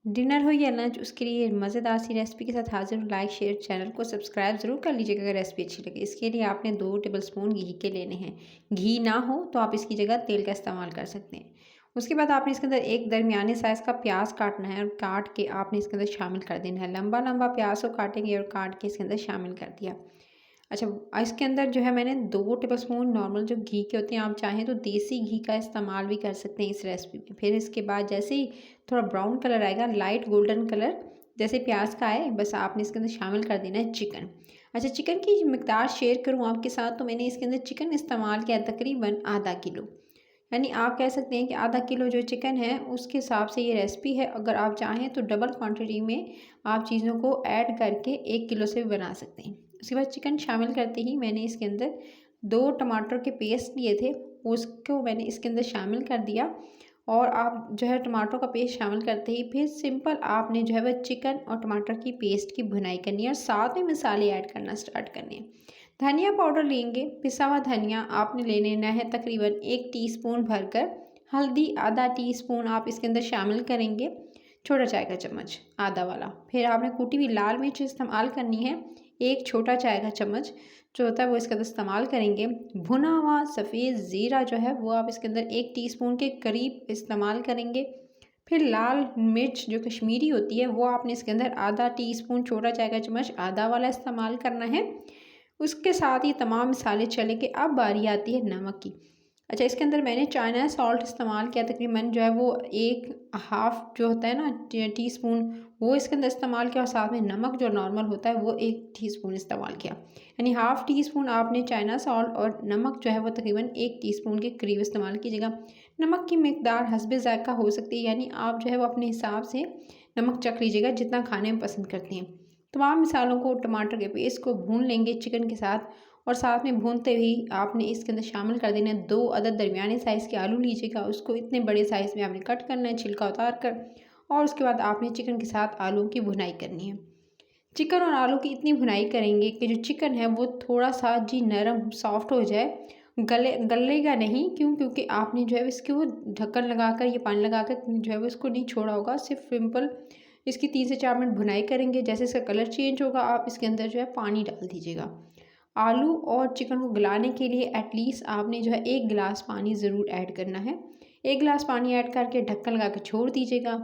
Dinner हो या lunch, उसके लिए मज़ेदार सी रेसिपी के साथ हाज़िर हूँ। लाइक, शेयर, चैनल को सब्सक्राइब ज़रूर कर लीजिएगा अगर रेसिपी अच्छी लगे। इसके लिए आपने 2 टेबलस्पून घी के लेने हैं। घी ना हो तो आप इसकी जगह तेल का इस्तेमाल कर सकते हैं। उसके बाद आपने इसके अंदर एक दरमियाने साइज़ का प्याज काटना है और काट के आपने इसके अंदर शामिल कर देना है। लंबा-लंबा प्याज को काटेंगे और काट के इसके अंदर शामिल कर दिया। अच्छा, इसके अंदर जो है मैंने 2 टेबलस्पून नॉर्मल जो घी के होते हैं, आप चाहें तो देसी घी का इस्तेमाल भी कर सकते हैं इस रेसिपी में। फिर इसके बाद जैसे ही थोड़ा ब्राउन कलर आएगा, लाइट गोल्डन कलर जैसे प्याज का आए, बस आपने इसके अंदर शामिल कर देना है चिकन। अच्छा, चिकन की मिकदार शेयर करूँ आपके साथ, तो मैंने इसके अंदर चिकन इस्तेमाल किया तकरीबन आधा किलो। यानी आप कह सकते हैं कि आधा किलो जो चिकन है उसके हिसाब से ये रेसिपी है। अगर आप चाहें तो डबल क्वांटिटी में आप चीज़ों को ऐड करके 1 किलो से भी बना सकते हैं। उसके बाद चिकन शामिल करते ही मैंने इसके अंदर 2 टमाटर के पेस्ट लिए थे, उसको मैंने इसके अंदर शामिल कर दिया। और आप जो है टमाटर का पेस्ट शामिल करते ही फिर सिंपल आपने जो है वह चिकन और टमाटर की पेस्ट की भुनाई करनी है और साथ में मसाले ऐड करना स्टार्ट करने हैं। धनिया पाउडर लेंगे, पिसा हुआ धनिया आपने ले लेना है तकरीबन 1 टीस्पून भरकर। हल्दी आधा टीस्पून आप इसके अंदर शामिल करेंगे, छोटा चाय का चम्मच आधा वाला। फिर आपने कूटी हुई लाल मिर्च इस्तेमाल करनी है, 1 छोटा चाय का चम्मच जो होता है वो इसके अंदर इस्तेमाल करेंगे। भुना हुआ सफ़ेद ज़ीरा जो है वो आप इसके अंदर 1 टीस्पून के करीब इस्तेमाल करेंगे। फिर लाल मिर्च जो कश्मीरी होती है वो आपने इसके अंदर आधा टीस्पून, छोटा चाय का चम्मच आधा वाला इस्तेमाल करना है। उसके साथ ही तमाम मसाले चले के अब बारी आती है नमक की। अच्छा, इसके अंदर मैंने चाइना सॉल्ट इस्तेमाल किया, तकरीबन जो है वो 1/2 जो होता है ना टीस्पून, वो इसके अंदर इस्तेमाल किया। और साथ में नमक जो नॉर्मल होता है वो 1 टीस्पून इस्तेमाल किया। यानी हाफ़ टीस्पून आपने चाइना सॉल्ट और नमक जो है वो तकरीबन 1 टीस्पून के करीब इस्तेमाल कीजिएगा। नमक की मिकदार हस्बे ज़ायक़ा हो सकती है, यानी आप जो है वो अपने हिसाब से नमक चख लीजिएगा जितना खाने में पसंद करते हैं। तमाम मसालों को, टमाटर के पेस्ट को भून लेंगे चिकन के साथ। और साथ में भूनते हुए आपने इसके अंदर शामिल कर देना है 2 अदद दरमियाने साइज़ के आलू लीजिएगा, उसको इतने बड़े साइज़ में आपने कट करना है छिलका उतार कर। और उसके बाद आपने चिकन के साथ आलू की भुनाई करनी है। चिकन और आलू की इतनी भुनाई करेंगे कि जो चिकन है वो थोड़ा-सा जी नरम सॉफ्ट हो जाए, गलेगा नहीं। क्यों? क्योंकि आपने जो है इसके वो ढक्कन लगाकर, ये पानी लगाकर जो है वो इसको नहीं छोड़ा होगा, सिर्फ सिंपल इसकी 3 से 4 मिनट भुनाई करेंगे। जैसे इसका कलर चेंज होगा आप इसके अंदर जो है पानी डाल दीजिएगा। आलू और चिकन को गलाने के लिए एटलीस्ट आपने जो है 1 गिलास पानी ज़रूर ऐड करना है। 1 गिलास पानी ऐड करके ढक्कन लगा के छोड़ दीजिएगा।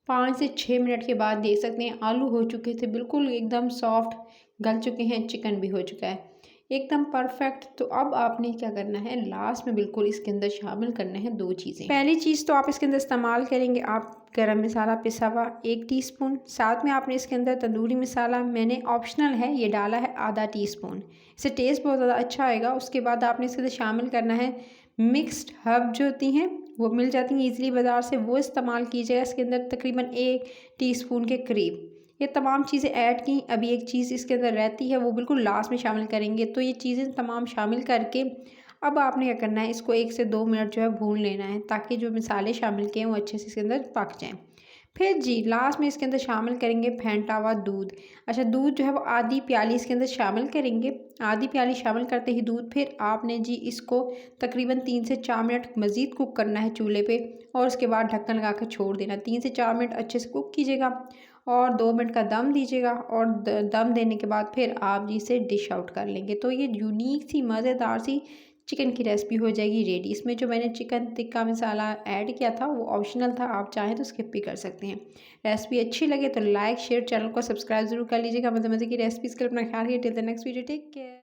5 से 6 मिनट के बाद देख सकते हैं आलू हो चुके थे, बिल्कुल एकदम सॉफ्ट गल चुके हैं, चिकन भी हो चुका है एकदम परफेक्ट। तो अब आपने क्या करना है, लास्ट में बिल्कुल इसके अंदर शामिल करना है 2 चीज़ें। पहली चीज़ तो आप इसके अंदर इस्तेमाल करेंगे आप गरम मसाला पिसा हुआ 1 टीस्पून। साथ में आपने इसके अंदर तंदूरी मसाला, मैंने ऑप्शनल है ये डाला है आधा टीस्पून, इससे टेस्ट बहुत ज़्यादा अच्छा आएगा। उसके बाद आपने इसके अंदर शामिल करना है मिक्स्ड हर्ब जो होती हैं, वो मिल जाती हैं ईज़िली बाज़ार से, वो इस्तेमाल कीजिएगा इसके अंदर तकरीबन 1 टीस्पून के करीब। ये तमाम चीज़ें ऐड की। अभी एक चीज़ इसके अंदर रहती है वो बिल्कुल लास्ट में शामिल करेंगे। तो ये चीज़ें तमाम शामिल करके अब आपने क्या करना है, इसको 1 से 2 मिनट जो है भून लेना है ताकि जो मसाले शामिल किए हैं वो अच्छे से इसके अंदर पक जाएँ। फिर जी लास्ट में इसके अंदर शामिल करेंगे फेंटा हुआ दूध। अच्छा, दूध जो है वो आधी प्याली इसके अंदर शामिल करेंगे। आधी प्याली शामिल करते ही दूध, फिर आपने जी इसको तकरीबन 3 से 4 मिनट मज़ीद कुक करना है चूल्हे पे। और उसके बाद ढक्कन लगा कर छोड़ देना। 3 से 4 मिनट अच्छे से कुक कीजिएगा और 2 मिनट का दम दीजिएगा। और दम देने के बाद फिर आप जी इसे डिश आउट कर लेंगे। तो ये यूनिक सी मज़ेदार सी चिकन की रेसिपी हो जाएगी रेडी। इसमें जो मैंने चिकन टिक्का मसाला ऐड किया था वो ऑप्शनल था, आप चाहें तो स्किप भी कर सकते हैं। रेसिपी अच्छी लगे तो लाइक शेयर, चैनल को सब्सक्राइब जरूर कर लीजिएगा। मज़े मज़े की रेसिपीज़ के लिए अपना ख्याल रखिए। Till the next video, take care.